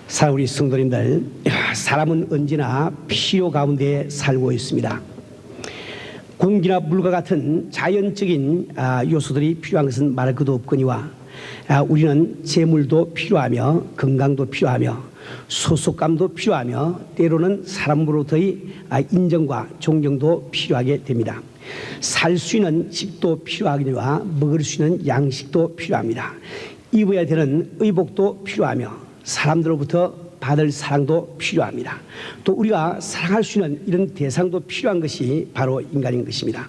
사랑하는 우리 성도님들, 사람은 언제나 필요 가운데 살고 있습니다. 공기나 물과 같은 자연적인 요소들이 필요한 것은 말할 것도 없거니와 우리는 재물도 필요하며 건강도 필요하며 소속감도 필요하며 때로는 사람으로부터의 인정과 존경도 필요하게 됩니다. 살 수 있는 집도 필요하거니와 먹을 수 있는 양식도 필요합니다. 입어야 되는 의복도 필요하며 사람들로부터 받을 사랑도 필요합니다. 또 우리가 사랑할 수 있는 이런 대상도 필요한 것이 바로 인간인 것입니다.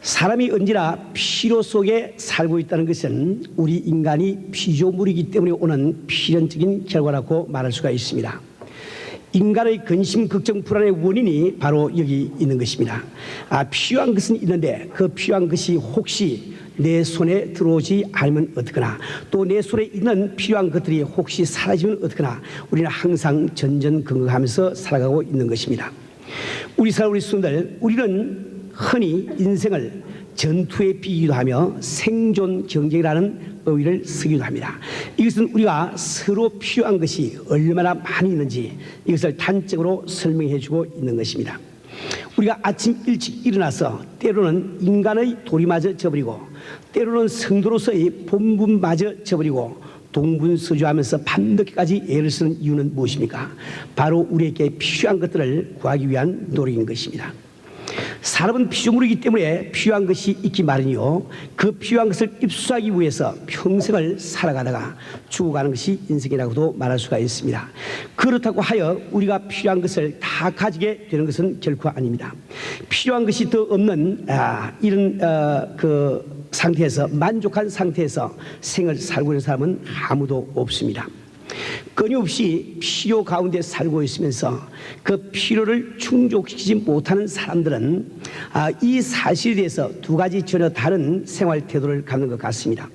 사람이 언제나 필요 속에 살고 있다는 것은 우리 인간이 피조물이기 때문에 오는 필연적인 결과라고 말할 수가 있습니다. 인간의 근심, 걱정, 불안의 원인이 바로 여기 있는 것입니다. 필요한 것은 있는데 그 필요한 것이 혹시 내 손에 들어오지 않으면 어떡하나, 또 내 손에 있는 필요한 것들이 혹시 사라지면 어떡하나, 우리는 항상 전전긍긍하면서 살아가고 있는 것입니다. 우리 성도들, 우리는 흔히 인생을 전투에 비기도 하며 생존 경쟁이라는 어휘를 쓰기도 합니다. 이것은 우리가 서로 필요한 것이 얼마나 많이 있는지 이것을 단적으로 설명해 주고 있는 것입니다. 우리가 아침 일찍 일어나서 때로는 인간의 도리마저 저버리고 때로는 성도로서의 본분마저 저버리고 동분서주하면서 밤늦게까지 애를 쓰는 이유는 무엇입니까? 바로 우리에게 필요한 것들을 구하기 위한 노력인 것입니다. 사람은 피조물이기 때문에 필요한 것이 있기 마련이요, 그 필요한 것을 입수하기 위해서 평생을 살아가다가 죽어가는 것이 인생이라고도 말할 수가 있습니다. 그렇다고 하여 우리가 필요한 것을 다 가지게 되는 것은 결코 아닙니다. 필요한 것이 더 없는 이런 그 상태에서, 만족한 상태에서 생을 살고 있는 사람은 아무도 없습니다. 끊임없이 필요 가운데 살고 있으면서 그 필요를 충족시키지 못하는 사람들은 이 사실에 대해서 두 가지 전혀 다른 생활 태도를 갖는 것 같습니다.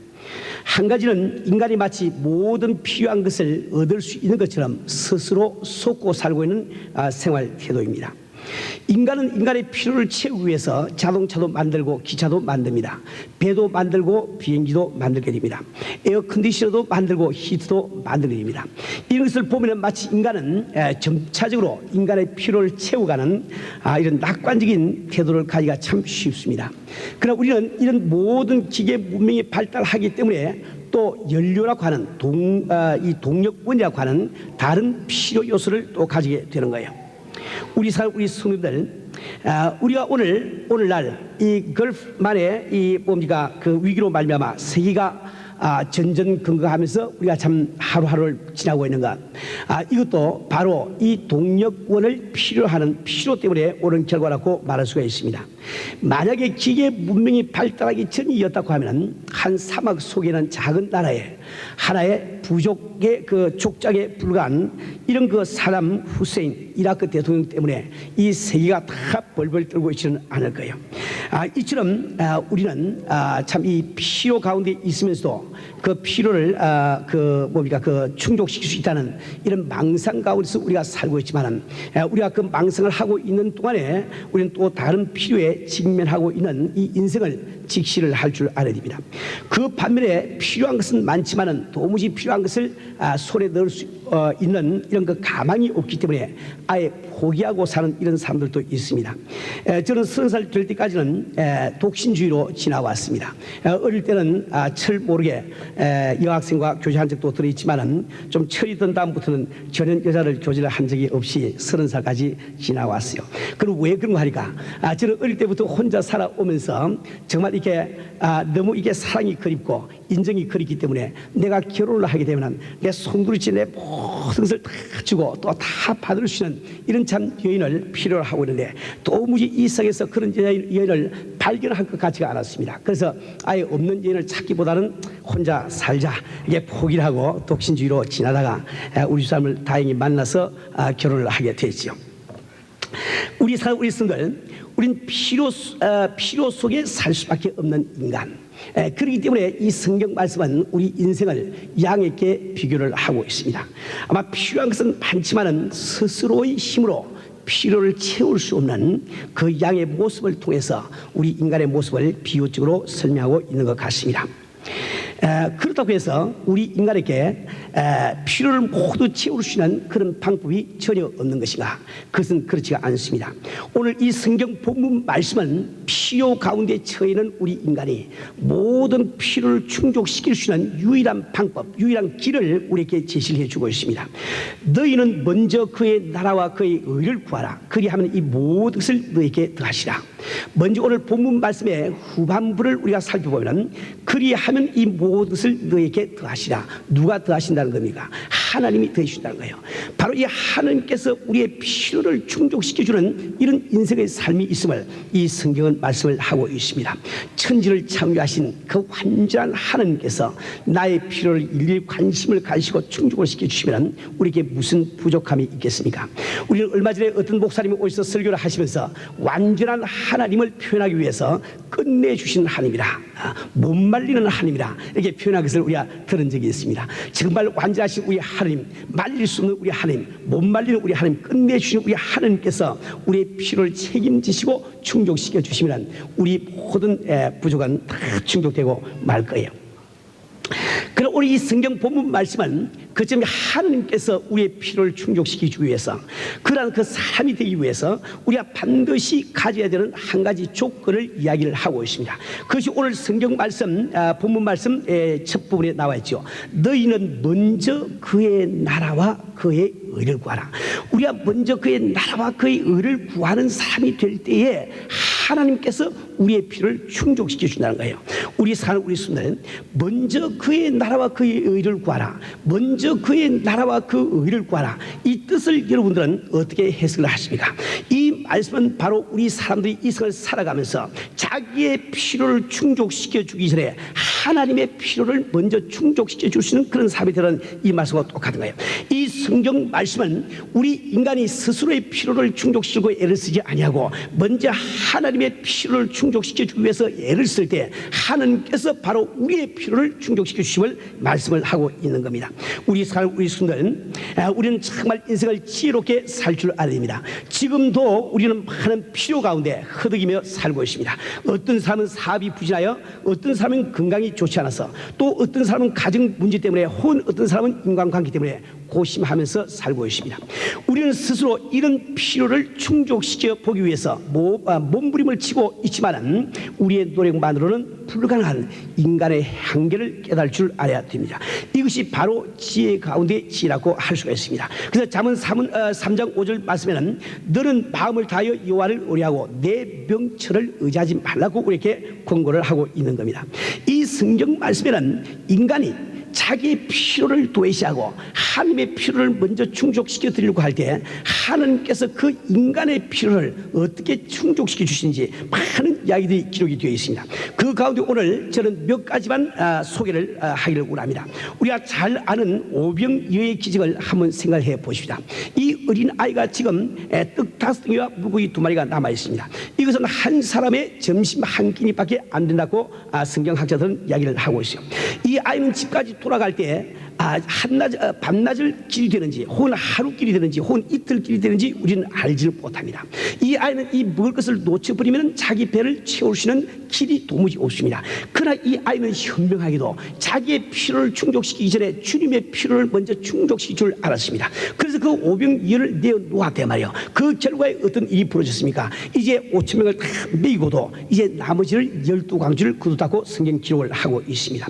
한 가지는 인간이 마치 모든 필요한 것을 얻을 수 있는 것처럼 스스로 속고 살고 있는 생활 태도입니다. 인간은 인간의 필요를 채우기 위해서 자동차도 만들고 기차도 만듭니다. 배도 만들고 비행기도 만들게 됩니다. 에어컨디셔너도 만들고 히트도 만들게 됩니다. 이런 것을 보면 마치 인간은 점차적으로 인간의 필요를 채워가는 이런 낙관적인 태도를 가지기가 참 쉽습니다. 그러나 우리는 이런 모든 기계 문명이 발달하기 때문에 또 연료라고 하는 이 동력원이라고 하는 다른 필요 요소를 또 가지게 되는 거예요. 우리 성도들, 우리가 오늘날 이 걸프만의 이 뭡니까 그 위기로 말미암아 세계가 전전긍긍하면서 우리가 참 하루하루를 지나고 있는 것, 이것도 바로 이 동력원을 필요하는 필요 때문에 오는 결과라고 말할 수가 있습니다. 만약에 기계 문명이 발달하기 전이었다고 하면 한 사막 속에는 작은 나라에 하나의 부족의 그 족장에 불과한 이런 그 사담 후세인 이라크 대통령 때문에 이 세계가 다 벌벌 떨고 있지는 않을 거예요. 이처럼 우리는 참 이 필요 가운데 있으면서도 그 필요를 충족시킬 수 있다는 이런 망상 가운데서 우리가 살고 있지만은, 우리가 그 망상을 하고 있는 동안에 우리는 또 다른 필요에 직면하고 있는 이 인생을 직시를 할 줄 알아야 됩니다. 그 반면에 필요한 것은 많지만은 도무지 필요한 것을 손에 넣을 수 있는 이런 그 가망이 없기 때문에 아예 포기하고 사는 이런 사람들도 있습니다. 저는 30살 될 때까지는 독신주의로 지나왔습니다. 어릴 때는 철 모르게 여학생과 교제한 적도 들어있지만은 좀 철이 든 다음부터는 전혀 여자를 교제를 한 적이 없이 30살까지 지나왔어요. 그럼 왜 그런 거 하니까 저는 어릴 때부터 혼자 살아오면서 정말 이게 너무 이게 사랑이 그립고 인정이 그립기 때문에 내가 결혼을 하게 되면 내 송두리째 내 모든 것을 다 주고 또 다 받을 수 있는 이런 참 여인을 필요로 하고 있는데 도무지 이 세상에서 그런 여인을 발견할 것 같지가 않았습니다. 그래서 아예 없는 여인을 찾기보다는 혼자 살자 이게 포기를 하고 독신주의로 지나다가 우리 사람을 다행히 만나서 결혼을 하게 됐지요. 우리 성들, 우린 필요 속에 살 수밖에 없는 인간. 그렇기 때문에 이 성경 말씀은 우리 인생을 양에게 비교를 하고 있습니다. 아마 필요한 것은 많지만은 스스로의 힘으로 필요를 채울 수 없는 그 양의 모습을 통해서 우리 인간의 모습을 비유적으로 설명하고 있는 것 같습니다. 그렇다고 해서 우리 인간에게 필요를 모두 채울 수 있는 그런 방법이 전혀 없는 것인가? 그것은 그렇지가 않습니다. 오늘 이 성경 본문 말씀은 필요 가운데 처해 있는 우리 인간이 모든 필요를 충족시킬 수 있는 유일한 방법, 유일한 길을 우리에게 제시를 해주고 있습니다. 너희는 먼저 그의 나라와 그의 의를 구하라. 그리하면 이 모든 것을 너희에게 더하시라. 먼저 오늘 본문 말씀의 후반부를 우리가 살펴보면 그리하면 이 모든 것을 너희에게 더하시라. 누가 더하신다는 겁니까? 하나님이 더해주신다는 거예요. 바로 이 하나님께서 우리의 필요를 충족시켜주는 이런 인생의 삶이 있음을 이 성경은 말씀을 하고 있습니다. 천지를 창조하신 그 완전한 하나님께서 나의 필요를 일일이 관심을 가지시고 충족을 시켜주시면 우리에게 무슨 부족함이 있겠습니까? 우리는 얼마 전에 어떤 목사님이 오셔서 설교를 하시면서 완전한 하나님을 표현하기 위해서 끝내주신 하나님이라, 못 말리는 하나님이라 이렇게 표현한 것을 우리가 들은 적이 있습니다. 정말 완전하신 우리 하나님, 말릴 수 없는 우리 하나님, 못 말리는 우리 하나님, 끝내주신 우리 하나님께서 우리의 필요를 책임지시고 충족시켜 주시면 우리 모든 부족은 다 충족되고 말 거예요. 그럼 우리 이 성경 본문 말씀은 그점 하나님께서 우리의 필요를 충족시키기 위해서, 그러한 그 사람이 되기 위해서 우리가 반드시 가져야 되는 한 가지 조건을 이야기를 하고 있습니다. 그것이 오늘 성경 말씀 본문 말씀 첫 부분에 나와 있죠. 너희는 먼저 그의 나라와 그의 의를 구하라. 우리가 먼저 그의 나라와 그의 의를 구하는 사람이 될 때에 하나님께서 우리의 필요를 충족시켜 준다는 거예요. 우리 사는 우리 순간은 먼저 그의 나라와 그의 의를 구하라. 먼저 그의 나라와 그 의를 구하라. 이 뜻을 여러분들은 어떻게 해석을 하십니까? 이 말씀은 바로 우리 사람들이 이 생을 살아가면서 자기의 필요를 충족시켜 주기 전에 하나님의 필요를 먼저 충족시켜 줄 수 있는 그런 사람이 되는 이 말씀과 똑같은 거예요. 이 성경 말씀은 우리 인간이 스스로의 필요를 충족시키고 애를 쓰지 아니하고 먼저 하나님의 필요를 충족시켜 주기 위해서 애를 쓸 때 하나님께서 바로 우리의 필요를 충족시켜 주심을 말씀을 하고 있는 겁니다. 우리 순들은 우리는 정말 인생을 지혜롭게 살 줄 알아야 됩니다. 지금도 우리는 많은 필요 가운데 허덕이며 살고 있습니다. 어떤 사람은 사업이 부진하여, 어떤 사람은 건강이 좋지 않아서, 또 어떤 사람은 가정 문제 때문에, 혹은 어떤 사람은 인간관계 때문에 고심하면서 살고 있습니다. 우리는 스스로 이런 필요를 충족시켜 보기 위해서 몸부림을 치고 있지만 우리의 노력만으로는 불가능한 인간의 한계를 깨달을 줄 알아야 됩니다. 이것이 바로 지혜 가운데 지혜라고 할 수가 있습니다. 그래서 잠언 3장 5절 말씀에는 너는 마음을 다하여 여호와를 의뢰하고 내 명철을 의지하지 말라고 우리에게 권고를 하고 있는 겁니다. 이 성경 말씀에는 인간이 자기의 필요를 도외시하고 하나님의 필요를 먼저 충족시켜 드리려고 할 때 하나님께서 그 인간의 필요를 어떻게 충족시켜 주시는지 많은 이야기들이 기록이 되어 있습니다. 그 가운데 오늘 저는 몇 가지만 소개를 하기를 원합니다. 우리가 잘 아는 오병이어의 기적을 한번 생각해 보십시다. 이 어린 아이가 지금 떡 5덩이와 물고기 2마리가 남아 있습니다. 이것은 한 사람의 점심 한 끼니밖에 안 된다고 성경학자들은 이야기를 하고 있어요. 이 아이는 집까지 돌아갈 때 밤낮을 길이 되는지, 혹은 하루 길이 되는지, 혹은 이틀 길이 되는지 우리는 알지를 못합니다. 이 아이는 이 먹을 것을 놓쳐버리면 자기 배를 채울 수 있는 길이 도무지 없습니다. 그러나 이 아이는 현명하게도 자기의 필요를 충족시키기 전에 주님의 필요를 먼저 충족시킬 줄 알았습니다. 그래서 그 오병이어를 내어놓았단 말이에요. 그 결과에 어떤 일이 벌어졌습니까? 이제 5,000명을 다 먹이고도 이제 나머지를 12광주를 거두다고 성경 기록을 하고 있습니다.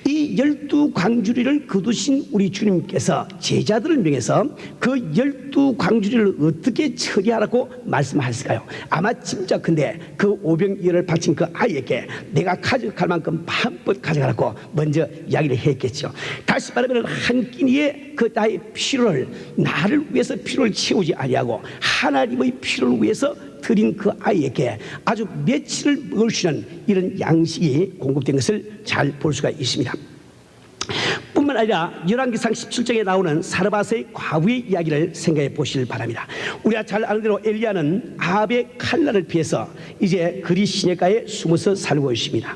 이 12광주리를 거두신 우리 주님께서 제자들을 명해서 그 12광주리를 어떻게 처리하라고 말씀하셨을까요? 아마 짐작컨대 그 오병이어를 바친 그 아이에게 내가 가져갈 만큼 마음껏 가져가라고 먼저 이야기를 했겠죠. 다시 말하면 한 끼니에 그 나의 필요를, 나를 위해서 필요를 채우지 아니하고 하나님의 필요를 위해서 드린 그 아이에게 아주 며칠을 먹을 수 있는 이런 양식이 공급된 것을 잘 볼 수가 있습니다. 뿐만 아니라 열왕기상 17장에 나오는 사르밧의 과부의 이야기를 생각해 보시길 바랍니다. 우리가 잘 아는 대로 엘리야는 아합의 칼날을 피해서 이제 그리 시내가에 숨어서 살고 있습니다.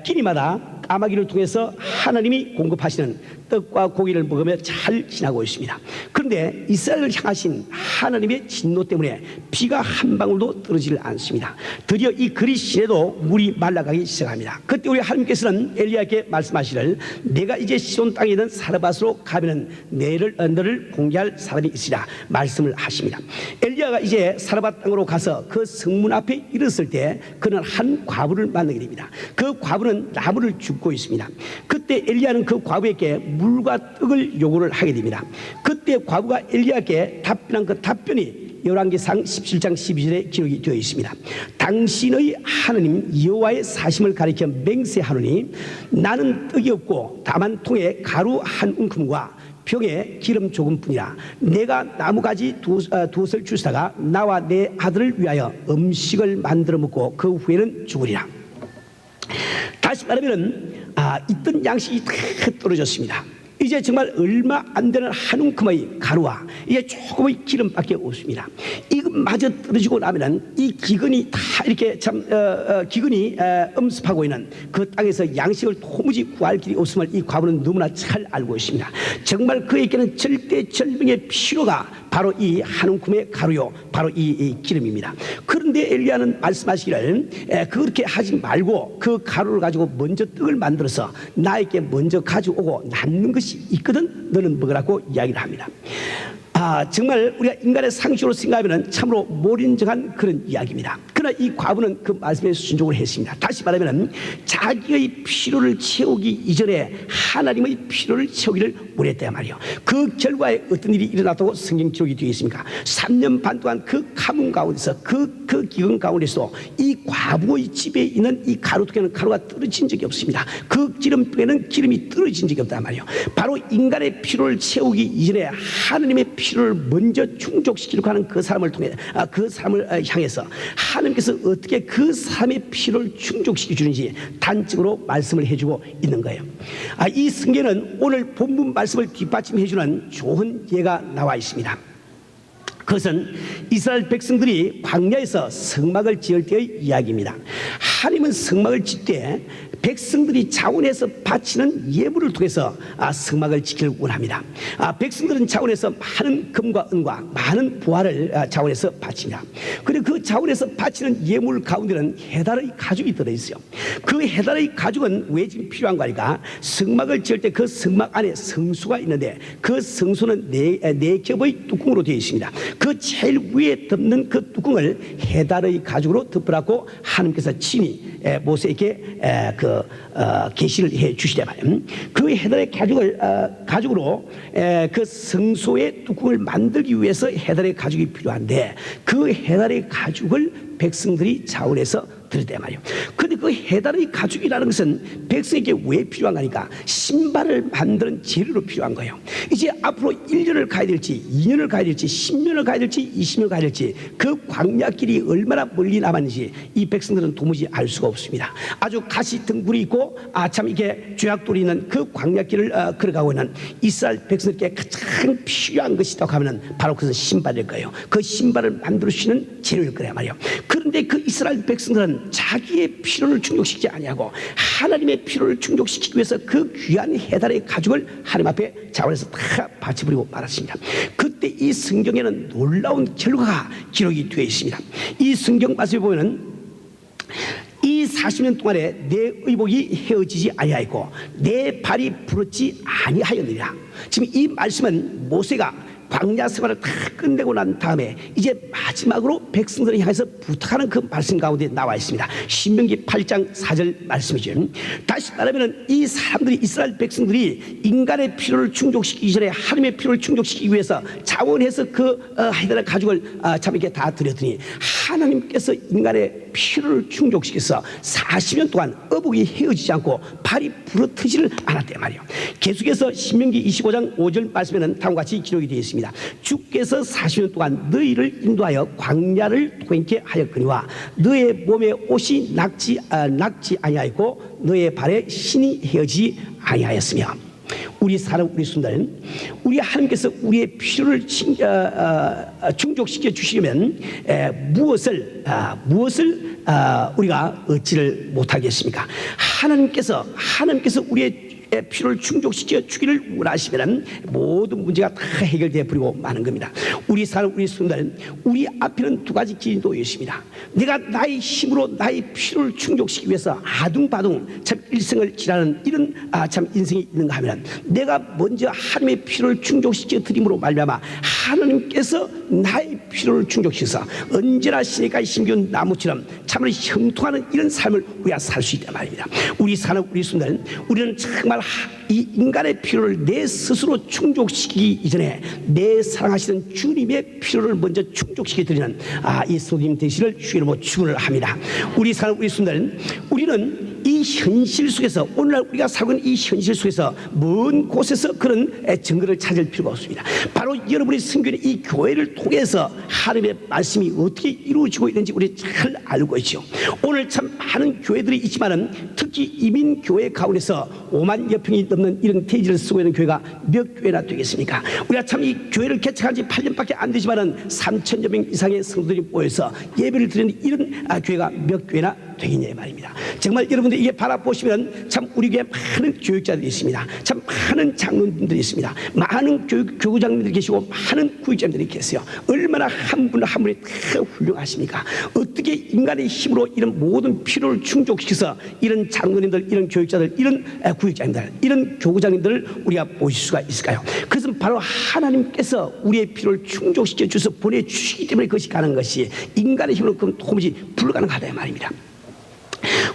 끼니마다 까마귀를 통해서 하나님이 공급하시는 떡과 고기를 먹으며 잘 지나고 있습니다. 그런데 이스라엘을 향하신 하나님의 진노 때문에 비가 한 방울도 떨어지질 않습니다. 드디어 이 그리 시내도 물이 말라가기 시작합니다. 그때 우리 하나님께서는 엘리야에게 말씀하시를 내가 이제 시돈 땅에 있는 사르밧으로 가면은 너를 공개할 사람이 있으리라 말씀을 하십니다. 엘리야가 이제 사르밧 땅으로 가서 그 성문 앞에 이르렀을 때 그는 한 과부를 만나게 됩니다. 그 과부는 나무를 줍고 있습니다. 그때 엘리야는 그 과부에게 물과 떡을 요구를 하게 됩니다. 그때 과부가 엘리야에게 답변한 그 답변이 열왕기상 17장 12절에 기록이 되어 있습니다. 당신의 하느님 여호와의 사심을 가리켜 맹세하노니 나는 떡이 없고 다만 통에 가루 한 움큼과 병에 기름 조금뿐이라. 내가 나무가지 두엇을 주시다가 나와 내 아들을 위하여 음식을 만들어 먹고 그 후에는 죽으리라. 다시 말하면 있던 양식이 다 떨어졌습니다. 이제 정말 얼마 안 되는 한 움큼의 가루와 이게 조금의 기름밖에 없습니다. 이것마저 떨어지고 나면은 이 기근이 다 이렇게 기근이 엄습하고 있는 그 땅에서 양식을 도무지 구할 길이 없음을 이 과부는 너무나 잘 알고 있습니다. 정말 그에게는 절대절명의 필요가 바로 이 한 움큼의 가루요, 바로 이 기름입니다. 그런데 엘리야는 말씀하시기를 그렇게 하지 말고 그 가루를 가지고 먼저 떡을 만들어서 나에게 먼저 가져오고 남는 것이 있거든 너는 먹으라고 이야기를 합니다. 정말 우리가 인간의 상식으로 생각하면 참으로 몰인정한 그런 이야기입니다. 그러나 이 과부는 그 말씀에 순종을 했습니다. 다시 말하면 자기의 필요를 채우기 이전에 하나님의 필요를 채우기를 원했단 말이에요. 그 결과에 어떤 일이 일어났다고 성경 기록이 되어 있습니까? 3년 반 동안 그 가뭄 가운데서 그 기근 가운데서 이 과부의 집에 있는 이 가루통에는 가루가 떨어진 적이 없습니다. 그 기름통에는 기름이 떨어진 적이 없단 말이에요. 바로 인간의 필요를 채우기 이전에 하나님의 필요를 먼저 충족시키려고 하는 그 사람을 통해 그 사람을 향해서 하나님께서 어떻게 그 사람의 필요를 충족시켜 주는지 단적으로 말씀을 해주고 있는 거예요. 이 성경에는 오늘 본문 말씀을 뒷받침해 주는 좋은 예가 나와 있습니다. 그것은 이스라엘 백성들이 광야에서 성막을 지을 때의 이야기입니다. 하나님은 성막을 짓 때 백성들이 자원해서 바치는 예물을 통해서 성막을 지키길 원합니다. 백성들은 자원해서 많은 금과 은과 많은 부화를 자원해서 바칩니다. 그리고 그 자원해서 바치는 예물 가운데는 해달의 가죽이 들어있어요. 그 해달의 가죽은 왜 지금 필요한 거니까 성막을 지을 때 그 성막 안에 성수가 있는데 그 성수는 네 겹의 뚜껑으로 되어 있습니다. 그 제일 위에 덮는 그 뚜껑을 해달의 가죽으로 덮으라고 하나님께서 친히 모세에게 계시를 해 주시단 말이에요. 그 해달의 가죽으로 그 성소의 뚜껑을 만들기 위해서 해달의 가죽이 필요한데 그 해달의 가죽을 백성들이 자원해서 드렸단 말이에요. 그런데 그 해달의 가죽이라는 것은 백성에게 왜 필요한 거니까 신발을 만드는 재료로 필요한 거예요. 이제 앞으로 1년을 가야 될지 2년을 가야 될지 10년을 가야 될지 20년을 가야 될지 그 광야길이 얼마나 멀리 남았는지 이 백성들은 도무지 알 수가 없습니다. 아주 가시 등불이 있고 참 이게 죄악돌이 있는 그 광야길을 걸어가고 있는 이스라엘 백성들께 가장 필요한 것이 있다고 하면 바로 그것은 신발일 거예요. 그 신발을 만들 수 있는 재료일 거란 말이에요. 그런데 그 이스라엘 백성들은 자기의 필요를 충족시키지 아니하고 하나님의 필요를 충족시키기 위해서 그 귀한 해달의 가죽을 하나님 앞에 자원해서 다 바쳐버리고 말았습니다. 그때 이 성경에는 놀라운 결과가 기록이 되어 있습니다. 이 성경 말씀에 보면은 이 40년 동안에 내 의복이 헤어지지 아니하였고 내 발이 부러지지 아니하였느니라. 지금 이 말씀은 모세가 광야 생활을 다 끝내고 난 다음에 이제 마지막으로 백성들을 향해서 부탁하는 그 말씀 가운데 나와 있습니다. 신명기 8장 4절 말씀이죠. 다시 말하면 이 사람들이 이스라엘 백성들이 인간의 필요를 충족시키기 전에 하나님의 필요를 충족시키기 위해서 자원해서 그 해달의 가죽을 참 이렇게 다 드렸더니 하나님께서 인간의 필요를 충족시켜서 40년 동안 의복이 헤어지지 않고 발이 부러뜨지를 않았단 말이에요. 계속해서 신명기 25장 5절 말씀에는 다음과 같이 기록이 되어 있습니다. 주께서 40년 동안 너희를 인도하여 광야를 통행케 하였거니와 너의 몸에 옷이 낙지 아니하였고 너의 발에 신이 헤어지지 아니하였으며. 우리 사람 우리 순간 우리 하나님께서 우리의 필요를 충족시켜 주시려면 무엇을 우리가 얻지를 못하겠습니까? 하나님께서 우리의 필요를 충족시켜 주기를 원하시면 모든 문제가 다 해결되어 버리고 마는 겁니다. 우리 사는 우리 성도들, 우리 앞에는 두 가지 길이 놓여 있습니다. 내가 나의 힘으로 나의 필요를 충족시키기 위해서 아둥바둥 참 일생을 지나는 이런 참 인생이 있는가 하면, 내가 먼저 하나님의 필요를 충족시켜 드림으로 말미암아 하나님께서 나의 필요를 충족시켜서 언제나 시내까지 심겨온 나무처럼 참으로 형통하는 이런 삶을 우리가 살 수 있단 말입니다. 우리 사는 우리 성도들, 우리는 정말 이 인간의 필요를 내 스스로 충족시키기 이전에 내 사랑하시는 주님의 필요를 먼저 충족시켜 드리는 이 성도님 되시를 주의 이름으로 축원을 합니다. 우리 사는 우리 성도들, 우리는 이 현실 속에서, 오늘날 우리가 살고 있는 이 현실 속에서 먼 곳에서 그런 증거를 찾을 필요가 없습니다. 바로 여러분이 섬기는 이 교회를 통해서 하나님의 말씀이 어떻게 이루어지고 있는지 우리 잘 알고 있죠. 오늘 참 많은 교회들이 있지만은 특히 이민교회 가운데서 5만여 평이 넘는 이런 대지를 쓰고 있는 교회가 몇 교회나 되겠습니까? 우리가 참 이 교회를 개척한 지 8년밖에 안 되지만은 3천여 명 이상의 성도들이 모여서 예배를 드리는 이런 교회가 몇 교회나 되겠냐 말입니다. 정말 여러분들 이게 바라보시면 참 우리 교회에 많은 교육자들이 있습니다. 참 많은 장로님들이 있습니다. 많은 교구장님들이 계시고 많은 구육자님들이 계세요. 얼마나 한 분 한 분이 다 훌륭하십니까? 어떻게 인간의 힘으로 이런 모든 필요를 충족시켜서 이런 장로님들, 이런 교육자들, 이런 구육자님들, 이런 교구장님들을 우리가 모실 수가 있을까요? 그것은 바로 하나님께서 우리의 필요를 충족시켜 주셔서 보내주시기 때문에 그것이 가능한 것이, 인간의 힘으로 그건 도무지 불가능하다 말입니다.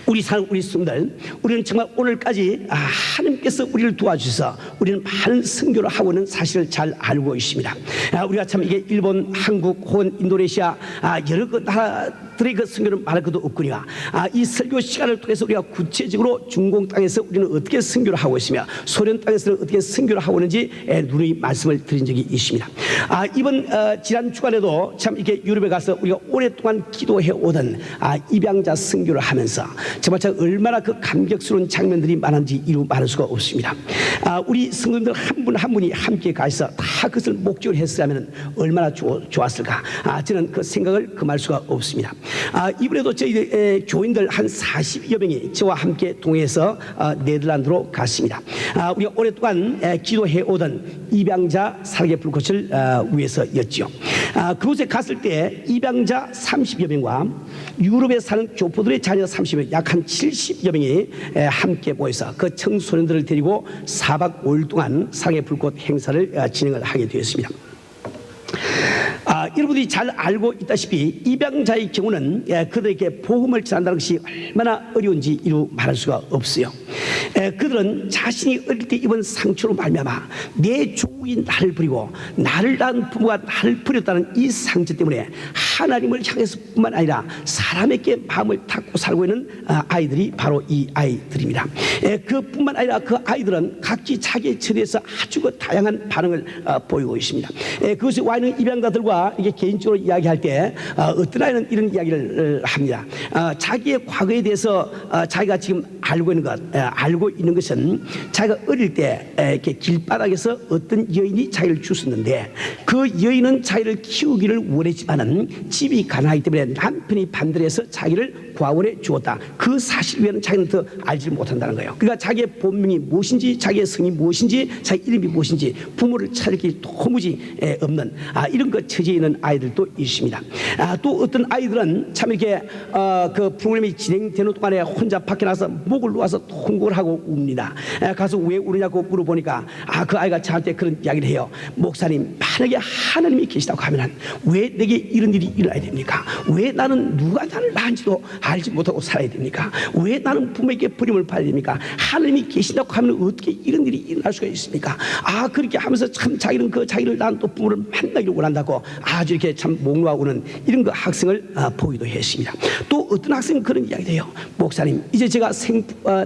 우리 사는 우리 성도들, 우리는 정말 오늘까지 하나님께서 우리를 도와주셔서 우리는 많은 선교를 하고 있는 사실을 잘 알고 있습니다. 우리가 참 이게 일본, 한국, 혹은 인도네시아 여러 나라들의 그 선교를 말할 것도 없거니와 이 설교 시간을 통해서 우리가 구체적으로 중공 땅에서 우리는 어떻게 선교를 하고 있으며 소련 땅에서는 어떻게 선교를 하고 있는지 누누이 말씀을 드린 적이 있습니다. 이번 지난 주간에도 참 이렇게 유럽에 가서 우리가 오랫동안 기도해 오던 입양자 선교를 하면서 정말 참 얼마나 그 감격스러운 장면들이 많은지 이루 말할 수가 없습니다. 우리 성도님들 한 분 한 분이 함께 가서 다 그것을 목적으로 했으면 얼마나 좋았을까. 저는 그 생각을 금할 수가 없습니다. 이번에도 저희 교인들 한 40여 명이 저와 함께 동행해서 네덜란드로 갔습니다. 우리가 오랫동안 기도해 오던 입양자 사랑의 불꽃을 위해서였죠. 그곳에 갔을 때 입양자 30여 명과 유럽에 사는 교포들의 자녀 30명, 약 한 70여 명이 함께 모여서 그 청소년들을 데리고 4박 5일 동안 사랑의 불꽃 행사를 진행을 하게 되었습니다. 여러분들이 잘 알고 있다시피 입양자의 경우는 그들에게 복음을 전한다는 것이 얼마나 어려운지 이루 말할 수가 없어요. 그들은 자신이 어릴 때 입은 상처로 말미암아 내 조국이 나를 버리고 나를 낳은 부모가 나를 버렸다는 이 상처 때문에 하나님을 향해서 뿐만 아니라 사람에게 마음을 닫고 살고 있는 아이들이 바로 이 아이들입니다. 그뿐만 아니라 그 아이들은 각기 자기의 처지에서 아주 그 다양한 반응을 보이고 있습니다. 그것이 와 있는 입양자들과 이게 개인적으로 이야기할 때 어떤 아이는 이런 이야기를 합니다. 자기의 과거에 대해서 자기가 지금 알고 있는 것은 자기가 어릴 때 이렇게 길바닥에서 어떤 여인이 자기를 주었는데 그 여인은 자기를 키우기를 원했지만은 집이 가난하기 때문에 남편이 반대를 해서 자기를 과원에 주었다. 그 사실 외에는 자기는 더 알지 못한다는 거예요. 그러니까 자기의 본명이 무엇인지, 자기의 성이 무엇인지, 자기 이름이 무엇인지 부모를 찾을 길이 도무지 없는 이런 그 처지에 있는 아이들도 있습니다. 또 어떤 아이들은 참 이렇게 그 프로그램이 진행되는 동안에 혼자 밖에 나서 목을 놓아서 통곡을 하고 웁니다. 가서 왜 우느냐고 물어보니까 그 아이가 저한테 그런 이야기를 해요. 목사님, 만약에 하나님이 계시다고 하면 왜 내게 이런 일이 일어나야 됩니까? 왜 나는 누가 나를 낳은지도 알지 못하고 살아야 됩니까? 왜 나는 부모에게 버림을 받아야 됩니까? 하나님이 계신다고 하면 어떻게 이런 일이 일어날 수가 있습니까? 그렇게 하면서 참 자기는 그 자기를 낳은 또 부모를 만나기를 원한다고 아주 이렇게 참 목 놓아오는 이런 그 학생을 보기도 했습니다. 또 어떤 학생은 그런 이야기를 해요. 목사님, 이제 제가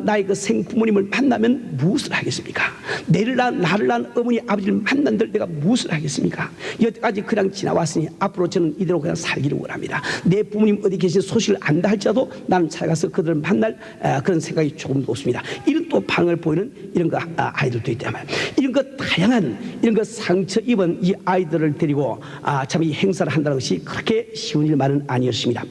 나의 그 생부모님을 만나면 무엇을 하겠습니까? 나를 낳은 어머니 아버지를 만난들 내가 무엇을 하겠습니까? 여태까지 그냥 지나왔으니 앞으로 저는 이대로 그냥 살기를 원합니다. 내 부모님 어디 계신 소식을 안다 할지라도 나는 찾아가서 그들을 만날 그런 생각이 조금도 없습니다. 이런 또 반응을 보이는 이런 그 아이들도 있다면, 이런 그 다양한 이런 그 상처 입은 이 아이들을 데리고 참 이 행사를 한다는 것이 그렇게 쉬운 일만은 아니었습니다.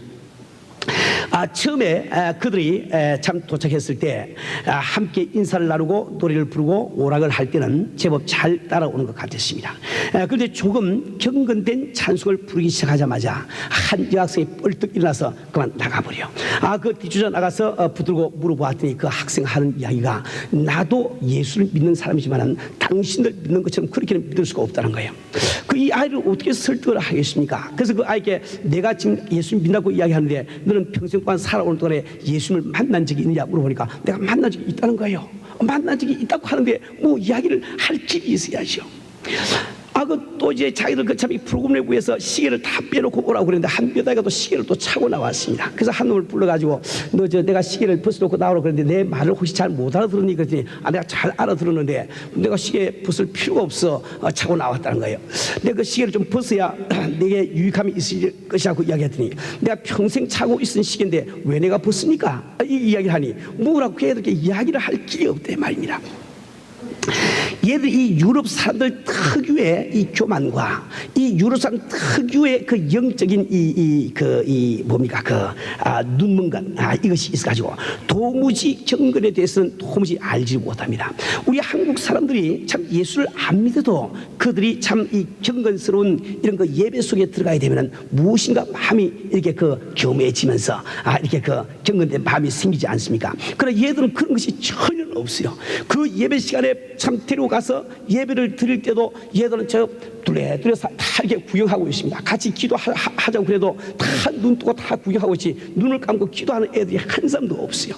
처음에 그들이 참 도착했을 때 함께 인사를 나누고 노래를 부르고 오락을 할 때는 제법 잘 따라오는 것 같았습니다. 그런데 조금 경건된 찬송을 부르기 시작하자마자 한 여학생이 뻘떡 일어나서 그만 나가버려. 그 뒤주자 나가서 붙들고 물어보았더니 그 학생 하는 이야기가, 나도 예수를 믿는 사람이지만 당신들 믿는 것처럼 그렇게는 믿을 수가 없다는 거예요. 이 아이를 어떻게 설득을 하겠습니까? 그래서 그 아이에게, 내가 지금 예수 믿는다고 이야기하는데 너는 평생 동안 살아오는 동안에 예수를 만난 적이 있느냐 물어보니까 내가 만난 적이 있다는 거예요. 만난 적이 있다고 하는데 뭐 이야기를 할 길이 있어야죠. 또 이제 자기들 그 참 이 프로그램을 위해서 시계를 다 빼놓고 오라고 그랬는데 한 몇 아이가 또 시계를 또 차고 나왔습니다. 그래서 한 놈을 불러가지고, 너 내가 시계를 벗어놓고 나오라고 그랬는데 내 말을 혹시 잘 못 알아들었니? 그랬더니 내가 잘 알아들었는데 내가 시계 벗을 필요가 없어 차고 나왔다는 거예요. 내가 그 시계를 좀 벗어야 내게 유익함이 있을 것이라고 이야기했더니, 내가 평생 차고 있은 시계인데 왜 내가 벗습니까? 이 이야기를 하니 뭐라고 걔들께 이야기를 할 길이 없대 말입니다. 얘들 이 유럽 사람들 특유의 이 교만과 이 유럽 사람 특유의 그 영적인 눈먼간 이것이 있어가지고 도무지 경건에 대해서는 도무지 알지 못합니다. 우리 한국 사람들이 참 예수를 안 믿어도 그들이 참 이 경건스러운 이런 그 예배 속에 들어가야 되면은 무엇인가 마음이 이렇게 겸해지면서 이렇게 경건된 마음이 생기지 않습니까? 그러나 얘들은 그런 것이 전혀 없어요. 그 예배 시간에 참 데려가서 예배를 드릴 때도 얘들은 둘레서 다 이렇게 구경하고 있습니다. 같이 기도하자고 그래도 다 눈 뜨고 다 구경하고 있지, 눈을 감고 기도하는 애들이 한 사람도 없어요.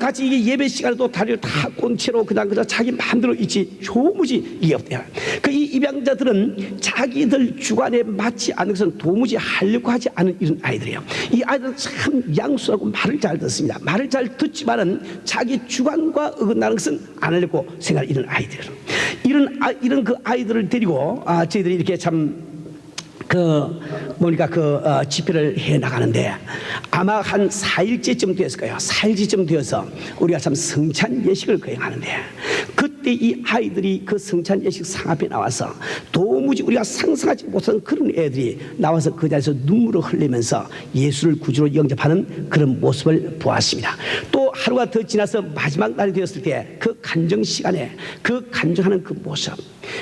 같이 이게 예배 시간에도 다리를 다 꼰 채로 그냥 자기 마음대로 있지 도무지 이게 없대요. 이 입양자들은 자기들 주관에 맞지 않는 것은 도무지 하려고 하지 않은 이런 아이들이에요. 이 아이들은 참 양수하고 말을 잘 듣습니다. 말을 잘 듣지만은 자기 주관과 어긋나는 것은 안 하려고 생각하는 이런 아이들. 이런 그 아이들을 데리고 저희들이 이렇게 참 집회를 해 나가는데 아마 한 4일째쯤 되었을 거예요. 4일째쯤 되어서 우리가 참 성찬 예식을 거행하는데, 그때 이 아이들이 그 성찬 예식 상 앞에 나와서 도무지 우리가 상상하지 못한 그런 애들이 나와서 그 자리에서 눈물을 흘리면서 예수를 구주로 영접하는 그런 모습을 보았습니다. 또 하루가 더 지나서 마지막 날이 되었을 때 그 간정 시간에 그 간정하는 그 모습,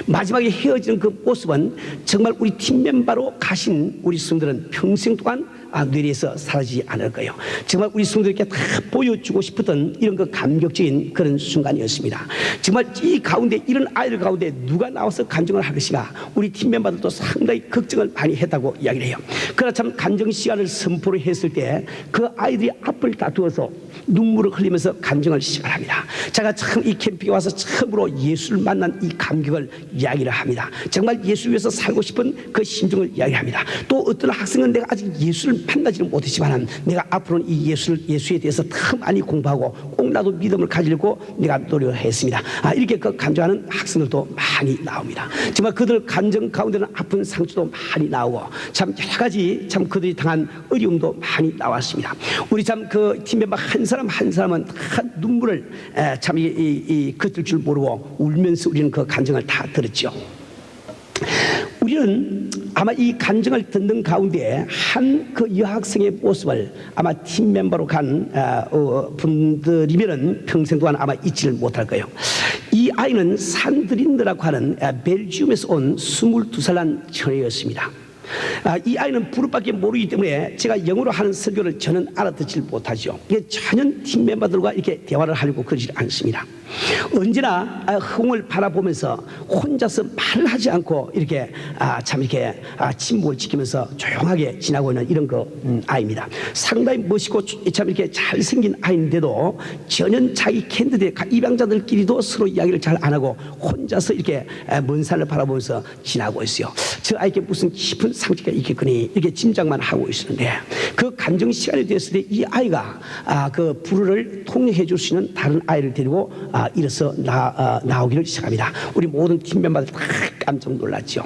마지막에 헤어지는 그 모습은 정말 우리 팀 멤버로 가신 우리 성도들은 평생 동안 뇌리에서 사라지지 않을 거예요. 정말 우리 성도들께 다 보여주고 싶었던 이런 그 감격적인 그런 순간이었습니다. 정말 이 가운데 이런 아이들 가운데 누가 나와서 간증을 할 것인가, 우리 팀 멤버들도 상당히 걱정을 많이 했다고 이야기를 해요. 그러나 참 간증 시간을 선포를 했을 때 그 아이들이 앞을 다 두어서 눈물을 흘리면서 간증을 시작합니다. 제가 참 이 캠핑에 와서 처음으로 예수를 만난 이 감격을 이야기를 합니다. 정말 예수 위해서 살고 싶은 그 심정을 이야기합니다. 또 어떤 학생은 내가 아직 예수를 만나지는 못했지만 내가 앞으로는 이 예수에 대해서 더 많이 공부하고 꼭 나도 믿음을 가지려고 내가 노력을 했습니다. 이렇게 간증하는 학생들도 많이 나옵니다. 정말 그들 간증 가운데는 아픈 상처도 많이 나오고 참 여러 가지 참 그들이 당한 어려움도 많이 나왔습니다. 우리 참 그 팀 멤버 한 사람 한 사람은 다 눈물을 참 그칠 줄 모르고 울면서 우리는 그 간증을 다 들었죠. 우리는 아마 이 간증을 듣는 가운데 한 그 여학생의 모습을 아마 팀 멤버로 간 분들이면은 평생 동안 아마 잊지를 못할 거예요. 이 아이는 산드린드라고 하는 벨기움에서 온 22살 난 처녀였습니다. 이 아이는 불어밖에 모르기 때문에 제가 영어로 하는 설교를 저는 알아듣지 못하죠. 전혀 팀 멤버들과 이렇게 대화를 하려고 그러지 않습니다. 언제나 흥을 바라보면서 혼자서 말을 하지 않고 이렇게 참 이렇게 침묵을 지키면서 조용하게 지나고 있는 이런 아이입니다. 상당히 멋있고 참 이렇게 잘생긴 아이인데도 전혀 자기 캔디데이 입양자들끼리도 서로 이야기를 잘 안 하고 혼자서 이렇게 먼 산을 바라보면서 지나고 있어요. 저 아이에게 무슨 깊은 상처가 있겠거니 이렇게 짐작만 하고 있었는데, 그 간증 시간이 됐을 때 이 아이가 그 불을 통역해 줄 수 있는 다른 아이를 데리고 일어서 나오기를 시작합니다. 우리 모든 팀 멤버들 다 깜짝 놀랐죠.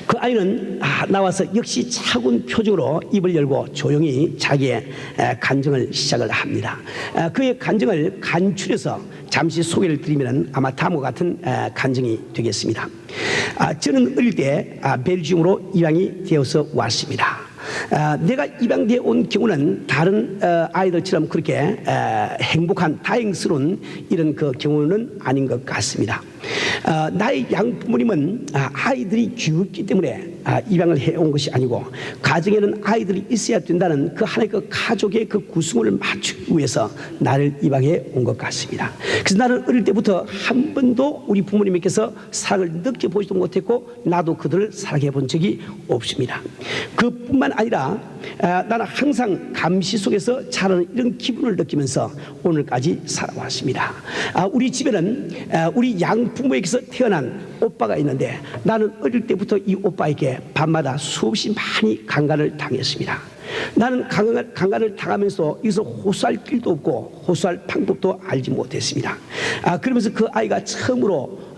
그 아이는 나와서 역시 차가운 표정으로 입을 열고 조용히 자기의 간증을 시작을 합니다. 그의 간증을 간추려서 잠시 소개를 드리면 아마 다음과 같은 간증이 되겠습니다. 저는 어릴 때 벨기움으로 입양이 되어서 왔습니다. 내가 입양되어 온 경우는 다른 아이들처럼 그렇게 행복한 다행스러운 이런 그 경우는 아닌 것 같습니다. 나의 양부모님은 아이들이 귀엽기 때문에 입양을 해온 것이 아니고 가정에는 아이들이 있어야 된다는 그 하나의 그 가족의 그 구성을 맞추기 위해서 나를 입양해 온 것 같습니다. 그래서 나는 어릴 때부터 한 번도 우리 부모님께서 사랑을 느껴보지도 못했고 나도 그들을 사랑해 본 적이 없습니다. 그뿐만 아니라 나는 항상 감시 속에서 자라는 이런 기분을 느끼면서 오늘까지 살아왔습니다. 우리 집에는 우리 양부모에게서 태어난 오빠가 있는데 나는 어릴 때부터 이 오빠에게 밤마다 수없이 많이 강간을 당했습니다. 나는 강간을 당하면서 여기서 호소할 길도 없고 호소할 방법도 알지 못했습니다. 그러면서 그 아이가 처음으로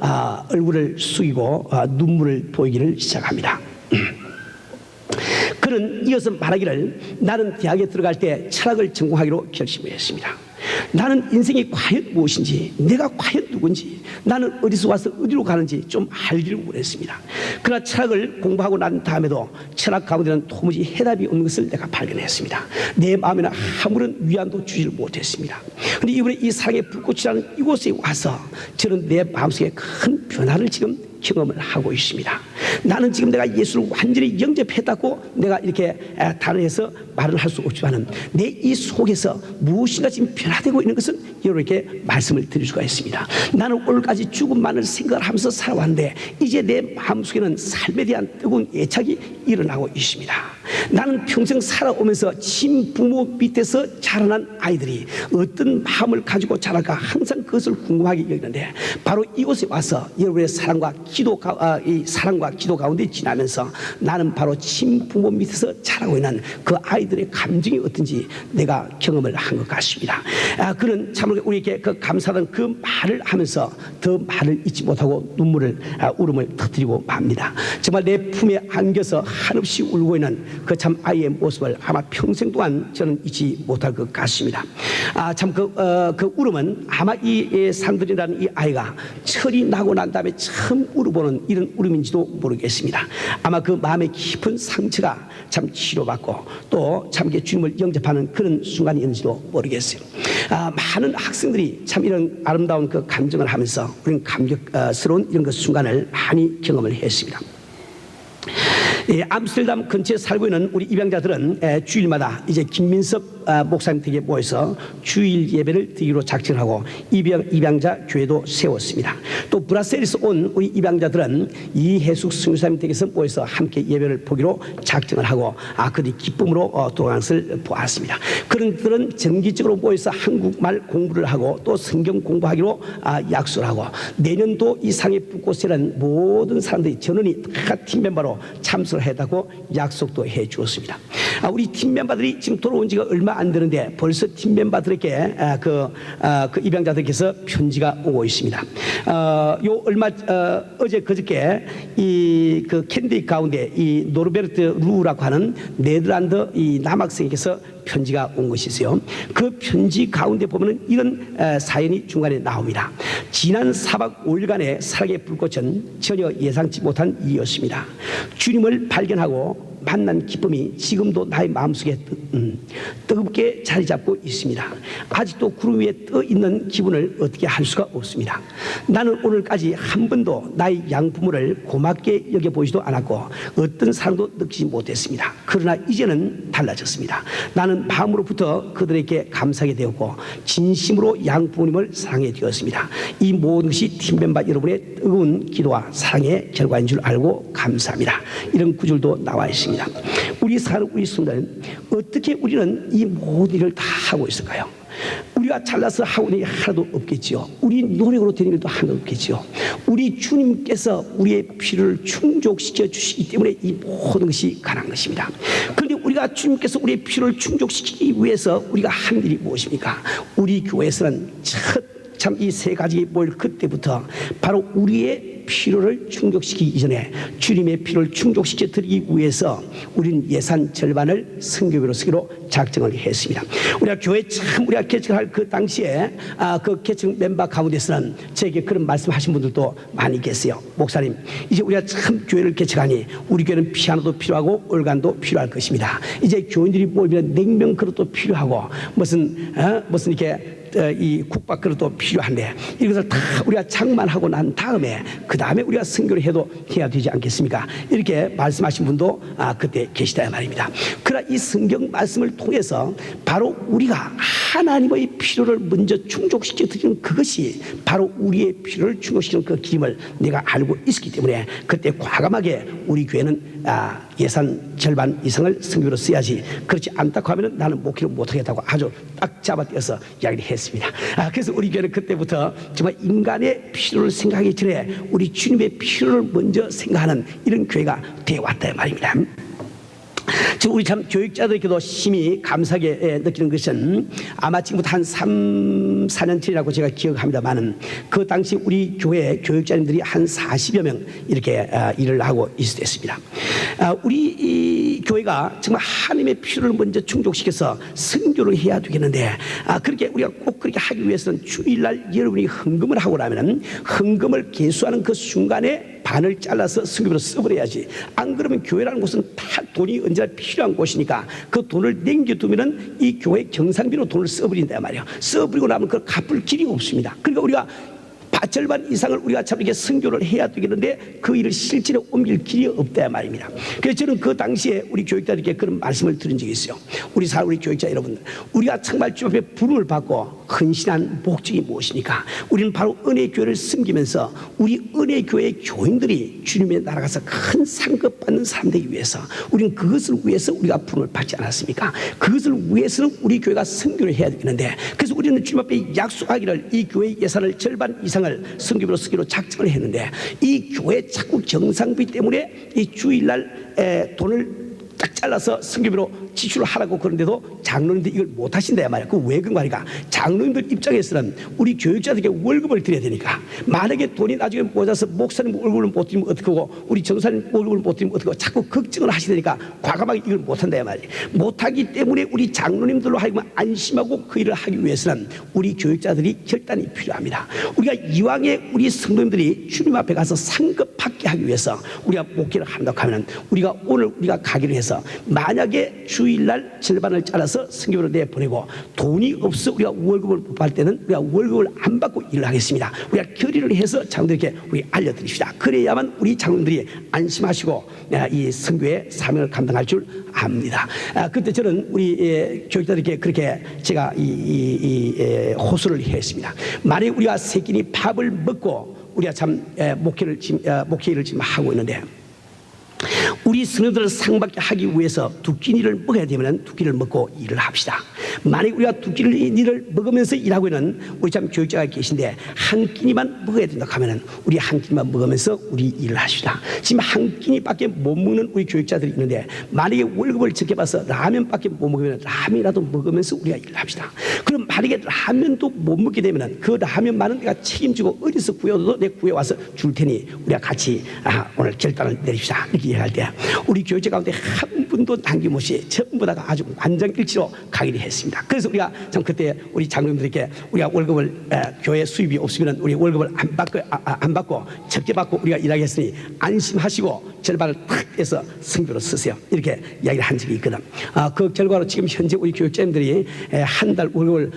얼굴을 숙이고 눈물을 보이기를 시작합니다. 그는 이어서 말하기를 나는 대학에 들어갈 때 철학을 전공하기로 결심했습니다. 나는 인생이 과연 무엇인지, 내가 과연 누군지, 나는 어디서 와서 어디로 가는지 좀 알기를 원했습니다. 그러나 철학을 공부하고 난 다음에도 철학 가운데는 도무지 해답이 없는 것을 내가 발견했습니다. 내 마음에는 아무런 위안도 주지를 못했습니다. 그런데 이번에 이 사랑의 불꽃이라는 이곳에 와서 저는 내 마음속에 큰 변화를 지금 경험을 하고 있습니다. 나는 지금 내가 예수를 완전히 영접했다고 내가 이렇게 단언해서 말을 할 수 없지만은 내 이 속에서 무엇인가 지금 변화되고 있는 것은 여러분께 말씀을 드릴 수가 있습니다. 나는 오늘까지 죽음만을 생각을 하면서 살아왔는데 이제 내 마음속에는 삶에 대한 뜨거운 애착이 일어나고 있습니다. 나는 평생 살아오면서 친부모 밑에서 자라난 아이들이 어떤 마음을 가지고 자랄까 항상 그것을 궁금하게 여기는데 바로 이곳에 와서 여러분의 사랑과 기도 가운데 지나면서 나는 바로 친부모 밑에서 자라고 있는 그 아이들의 감정이 어떤지 내가 경험을 한 것 같습니다. 그는 참으로 우리에게 그 감사하던 그 말을 하면서 더 말을 잊지 못하고 눈물을 울음을 터뜨리고 맙니다. 정말 내 품에 안겨서 한없이 울고 있는 그 참 아이의 모습을 아마 평생 동안 저는 잊지 못할 것 같습니다. 참 그 울음은 아마 이 산들이라는 이 아이가 철이 나고 난 다음에 처음 울어보는 이런 울음인지도 모르겠습니다. 아마 그 마음의 깊은 상처가 참 치료받고 또 참 주님을 영접하는 그런 순간이었는지도 모르겠어요. 많은 학생들이 참 이런 아름다운 그 감정을 하면서 우리는 감격스러운 이런 그 순간을 많이 경험을 했습니다. 암스테르담 근처에 살고 있는 우리 입양자들은 주일마다 이제 김민섭 목사님 댁에 모여서 주일 예배를 드리기로 작정하고 입양자 교회도 세웠습니다. 또 브라셀에서 온 우리 입양자들은 이해숙 선교사님 댁에서 모여서 함께 예배를 보기로 작정을 하고 그들이 기쁨으로 돌아가는 것을 보았습니다. 그들은 정기적으로 모여서 한국말 공부를 하고 또 성경 공부하기로 약속을 하고 내년도 이상의 불꽃에는 모든 사람들이 전원이 다 팀 멤버로 참석을 했다고 약속도 해 주었습니다. 우리 팀 멤버들이 지금 돌아온 지가 얼마 안 되는데 벌써 팀 멤버들에게 그 입양자들께서 편지가 오고 있습니다. 어제 그저께 이 그 캔디 가운데 이 노르베르트 루라고 하는 네덜란드 이 남학생에게서 편지가 온 것이 있어요. 그 편지 가운데 보면은 이런 사연이 중간에 나옵니다. 지난 4박 5일간의 사랑의 불꽃은 전혀 예상치 못한 일이었습니다. 주님을 발견하고 만난 기쁨이 지금도 나의 마음속에 뜨겁게 자리 잡고 있습니다. 아직도 구름 위에 떠 있는 기분을 어떻게 할 수가 없습니다. 나는 오늘까지 한 번도 나의 양부모를 고맙게 여겨보지도 않았고 어떤 사랑도 느끼지 못했습니다. 그러나 이제는 달라졌습니다. 나는 마음으로부터 그들에게 감사하게 되었고 진심으로 양부모님을 사랑해 되었습니다. 이 모든 것이 팀멤버 여러분의 뜨거운 기도와 사랑의 결과인 줄 알고 감사합니다. 이런 구절도 나와 있습니다. 우리 사는 우리 순간 어떻게 우리는 이 모든 일을 다 하고 있을까요? 우리가 잘나서 하고 있는 게 하나도 없겠지요. 우리 노력으로 되는 일도 하나도 없겠지요. 우리 주님께서 우리의 필요를 충족시켜 주시기 때문에 이 모든 것이 가능한 것입니다. 그런데 우리가 주님께서 우리의 필요를 충족시키기 위해서 우리가 한 일이 무엇입니까? 우리 교회에서는 첫 참 이 세 가지 모일 그때부터 바로 우리의 필요를 충족시키기 이전에 주님의 필요를 충족시켜 드리기 위해서 우리는 예산 절반을 선교비로 쓰기로 작정을 했습니다. 우리가 교회 참 우리가 개척할 그 당시에 그 개척 멤버 가운데서는 저에게 그런 말씀하신 분들도 많이 계세요. 목사님, 이제 우리가 참 교회를 개척하니 우리 교회는 피아노도 필요하고 organ도 필요할 것입니다. 이제 교인들이 모이면 냉면 그릇도 필요하고 무슨 이렇게 이 국밥 그릇도 필요한데 이것을 다 우리가 장만하고 난 다음에 그 다음에 우리가 선교를 해야 되지 않겠습니까? 이렇게 말씀하신 분도 그때 계시다 말입니다. 그러나 이 성경 말씀을 통해서 바로 우리가 하나님의 필요를 먼저 충족시켜 드리는 그것이 바로 우리의 필요를 충족시키는 그 길임을 내가 알고 있었기 때문에 그때 과감하게 우리 교회는 예산 절반 이상을 선교로 써야지, 그렇지 않다고 하면 나는 목회를 못하겠다고 아주 딱 잡아떼어서 이야기를 했습니다. 그래서 우리 교회는 그때부터 정말 인간의 필요를 생각하기 전에 우리 주님의 필요를 먼저 생각하는 이런 교회가 되어왔다 말입니다. 지금 우리 참 교육자들에게도 심히 감사하게 느끼는 것은 아마 지금부터 한 3, 4년 전이라고 제가 기억합니다만은 그 당시 우리 교회 교육자님들이 한 40여 명 이렇게 일을 하고 있었습니다. 우리 이 교회가 정말 하나님의 필요를 먼저 충족시켜서 선교를 해야 되겠는데 그렇게 우리가 꼭 그렇게 하기 위해서는 주일날 여러분이 헌금을 하고 나면은 헌금을 개수하는 그 순간에 반을 잘라서 선교비로 써버려야지. 안 그러면 교회라는 곳은 다 돈이 언제나 필요한 곳이니까 그 돈을 남겨두면은 이 교회 경상비로 돈을 써버린다 말이에요. 써버리고 나면 그걸 갚을 길이 없습니다. 그러니까 우리가 절반 이상을 우리가 참 이렇게 선교를 해야 되겠는데 그 일을 실제로 옮길 길이 없다 말입니다. 그래서 저는 그 당시에 우리 교육자들에게 그런 말씀을 드린 적이 있어요. 우리 교육자 여러분들, 우리가 정말 주 앞에 부름을 받고 헌신한 목적이 무엇입니까? 우리는 바로 은혜교회를 섬기면서 우리 은혜교회 교인들이 주님의 나라 가서 큰 상급 받는 사람 되기 위해서 우리는 그것을 위해서 우리가 부름을 받지 않았습니까? 그것을 위해서는 우리 교회가 선교를 해야 되는데, 그래서 우리는 주님 앞에 약속하기를 이 교회 예산을 절반 이상을 선교비로 쓰기로 작정을 했는데 이 교회 자꾸 경상비 때문에 이 주일날 돈을 딱 잘라서 선교비로 지출을 하라고 그런데도 장로님들이 이걸 못 하신다 말이야. 그 왜 그런 말이야? 장로님들 입장에서는 우리 교육자들에게 월급을 드려야 되니까 만약에 돈이 나중에 모자라서 목사님 월급을 못 드리면 어떡하고 우리 전사님 월급을 못 드리면 어떡하고 자꾸 걱정을 하시니까 과감하게 이걸 못 한다 말이야. 못하기 때문에 우리 장로님들로 하여금 안심하고 그 일을 하기 위해서는 우리 교육자들이 결단이 필요합니다. 우리가 이왕에 우리 성도님들이 주님 앞에 가서 상급 받게 하기 위해서 우리가 목회를 한다고 하면 우리가 오늘 우리가 가기로 해서 만약에 주일날 절반을 잘라서 선교비로 내보내고 돈이 없어 우리가 월급을 못 받을 때는 우리가 월급을 안 받고 일을 하겠습니다. 우리가 결의를 해서 장로들에게 우리 알려드립시다. 그래야만 우리 장로들이 안심하시고 이 선교의 사명을 감당할 줄 압니다. 그때 저는 우리 교육자들에게 그렇게 제가 호소를 했습니다. 만약에 우리가 세 끼니 밥을 먹고 우리가 참 목회를 지금 하고 있는데 우리 성도들을 상받게 하기 위해서 두 끼니를 먹어야 되면 두 끼를 먹고 일을 합시다. 만약 우리가 두 끼니를 먹으면서 일하고 있는 우리 참 교육자가 계신데 한 끼니만 먹어야 된다고 하면 우리 한 끼니만 먹으면서 우리 일을 합시다. 지금 한 끼니밖에 못 먹는 우리 교육자들이 있는데 만약에 월급을 적게 받아서 라면밖에 못 먹으면 라면이라도 먹으면서 우리가 일을 합시다. 그럼 만약에 라면도 못 먹게 되면 그 라면만은 내가 책임지고 어디서 구해도 내 구해와서 줄 테니 우리가 같이 오늘 결단을 내립시다. 이렇게 얘기할 때 우리 교육자 가운데 한 분도 남김없이 전부 다가 아주 만장일치로 가기로 했습니다. 그래서 우리가 참 그때 우리 장로님들에게 우리가 월급을 교회 수입이 없으면 우리 월급을 안 받고 적게 받고 우리가 일하게 했으니 안심하시고 절반을 탁 해서 선교로 쓰세요. 이렇게 이야기를 한 적이 있거든. 그 결과로 지금 현재 우리 교육자님들이 한 달 월급을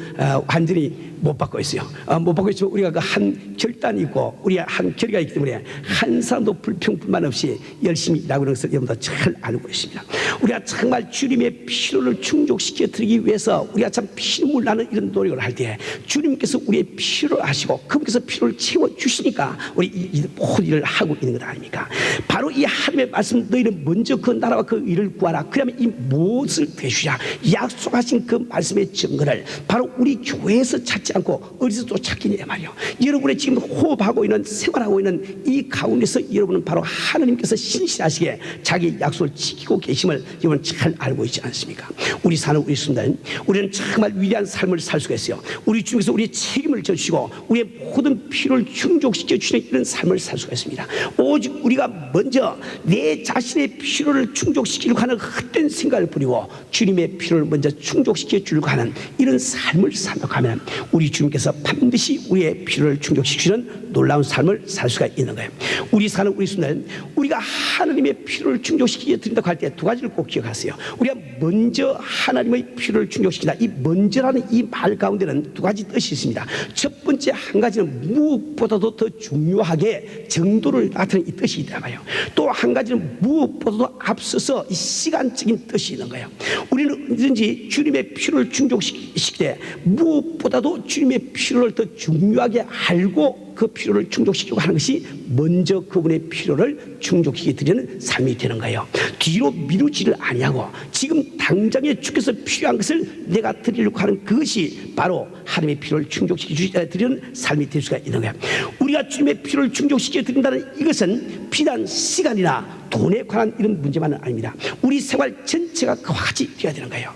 완전히 못 받고 있어요. 못 받고 있지만 우리가 그 한 결단이 있고 우리가 한 결의가 있기 때문에 한 사람도 불평불만 없이 열심히 일하고 있는 것을 여러분도 잘 알고 있습니다. 우리가 정말 주님의 필요를 충족시켜 드리기 위해서 우리가 참 피눈물 나는 이런 노력을 할 때 주님께서 우리의 필요를 아시고 그분께서 필요를 채워주시니까 우리 이 모든 일을 하고 있는 것 아닙니까? 바로 이 하나님의 말씀, 너희는 먼저 그 나라와 그 일을 구하라. 그러면 이 무엇을 되시랴? 약속하신 그 말씀의 증거를 바로 우리 교회에서 찾지 않고 어디서 또 찾기냐 말이요. 여러분의 지금 호흡하고 있는 생활하고 있는 이 가운데서 여러분은 바로 하나님께서 신실하시게 자기 약속을 지키고 계심을 여러분 잘 알고 있지 않습니까? 우리 사는 우리 순간 우리는 정말 위대한 삶을 살 수가 있어요. 우리 중에서 우리의 책임을 져주시고 우리의 모든 필요를 충족시켜 주시는 이런 삶을 살 수가 있습니다. 오직 우리가 먼저 내 자신의 필요를 충족시키려고 하는 헛된 생각을 버리고 주님의 필요를 먼저 충족시켜 주려고 하는 이런 삶을 산다면 우리 주님께서 반드시 우리의 필요를 충족시키는 놀라운 삶을 살 수가 있는 거예요. 우리 사는 우리 순간 우리가 하나님의 필요를 충족시키게 드린다고 할 때 두 가지를 꼭 기억하세요. 우리가 먼저 하나님의 필요를 충족시킨다. 이 먼저라는 이 말 가운데는 두 가지 뜻이 있습니다. 첫 번째 한 가지는 무엇보다도 더 중요하게 정도를 나타내는 이 뜻이 있단 말이에요. 또 한 가지는 무엇보다도 앞서서 이 시간적인 뜻이 있는 거예요. 우리는 언제든지 주님의 필요를 충족시킬 때 무엇보다도 주님의 필요를 더 중요하게 알고 그 필요를 충족시키려고 하는 것이 먼저 그분의 필요를 충족시켜 드리는 삶이 되는 거예요. 뒤로 미루지를 아니하고 지금 당장에 주께서 필요한 것을 내가 드리려고 하는 그것이 바로 하나님의 필요를 충족시켜 드리는 삶이 될 수가 있는 거예요. 우리가 주님의 필요를 충족시켜 드린다는 이것은 비단 시간이나 돈에 관한 이런 문제만은 아닙니다. 우리 생활 전체가 그와 같이 되어야 되는 거예요.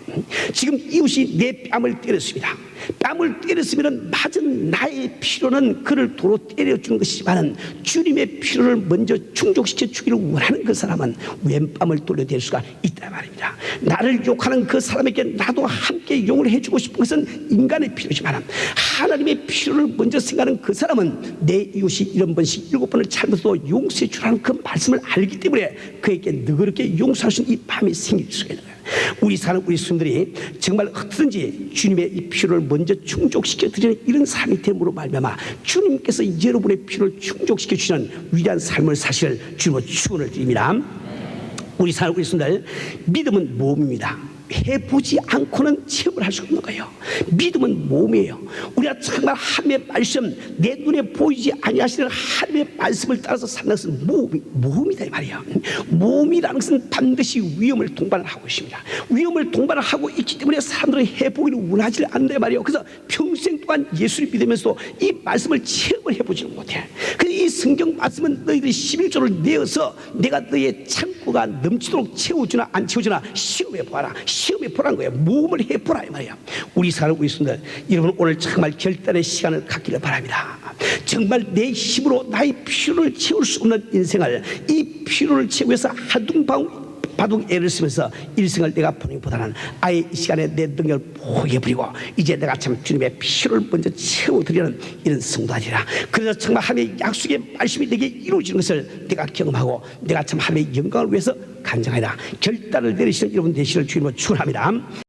지금 이웃이 내 뺨을 때렸습니다. 뺨을 때렸으면 맞은 나의 필요는 그를 도로 때려주는 것이지만 주님의 필요를 먼저 충족시켜 주기를 원하는 그 사람은 왼뺨을 돌려댈 수가 있단 말입니다. 나를 욕하는 그 사람에게 나도 함께 용을 해주고 싶은 것은 인간의 필요지만 하나님의 필요를 먼저 생각하는 그 사람은 내 이웃이 7번씩 7번을 잘못해도 용서해 주라는 그 말씀을 알기 때문에 그에게 너그럽게 용서할 수 있는 이 마음이 생길 수가 있는 거예요. 우리 사는 우리 스님들이 정말 어떻든지 주님의 이 필요를 먼저 충족시켜 드리는 이런 삶이 됨으로 말미암아 주님께서 여러분의 필요를 충족시켜 주시는 위대한 삶을 사실 주님으로 축원을 드립니다. 우리 사는 우리 스님들, 믿음은 모험입니다. 해보지 않고는 체험을 할 수 없는 거예요. 믿음은 모험이에요. 우리가 정말 하나님의 말씀, 내 눈에 보이지 아니하시는 하나님의 말씀을 따라서 사는 것은 모험이다 이 말이에요. 모험이라는 것은 반드시 위험을 동반을 하고 있습니다. 위험을 동반을 하고 있기 때문에 사람들은 해보기를 원하지 않는다 말이에요. 그래서 평생 동안 예수를 믿으면서도 이 말씀을 체험을 해보지는 못해. 그래서 이 성경 말씀은 너희들이 11조를 내어서 내가 너의 창고가 넘치도록 채워주나 안 채워주나 시험해 보아라. 시험해 보라는 거예요. 모험을 해보라 이 말이야. 우리 사는 우리 손들, 여러분 오늘 정말 결단의 시간을 갖기를 바랍니다. 정말 내 힘으로 나의 필요를 채울 수 없는 인생을 이 필요를 채우기 위해서 바둥 애를 쓰면서 일생을 내가 보는 것보다는 아예 이 시간에 내 능력을 포기해버리고 이제 내가 참 주님의 필요를 먼저 채워드리는 이런 성도하리라. 그래서 정말 하나님의 약속의 말씀이 내게 이루어지는 것을 내가 경험하고 내가 참 하나님의 영광을 위해서 간증하리라. 결단을 내리시는 여러분 되시기를 주님으로 축원합니다.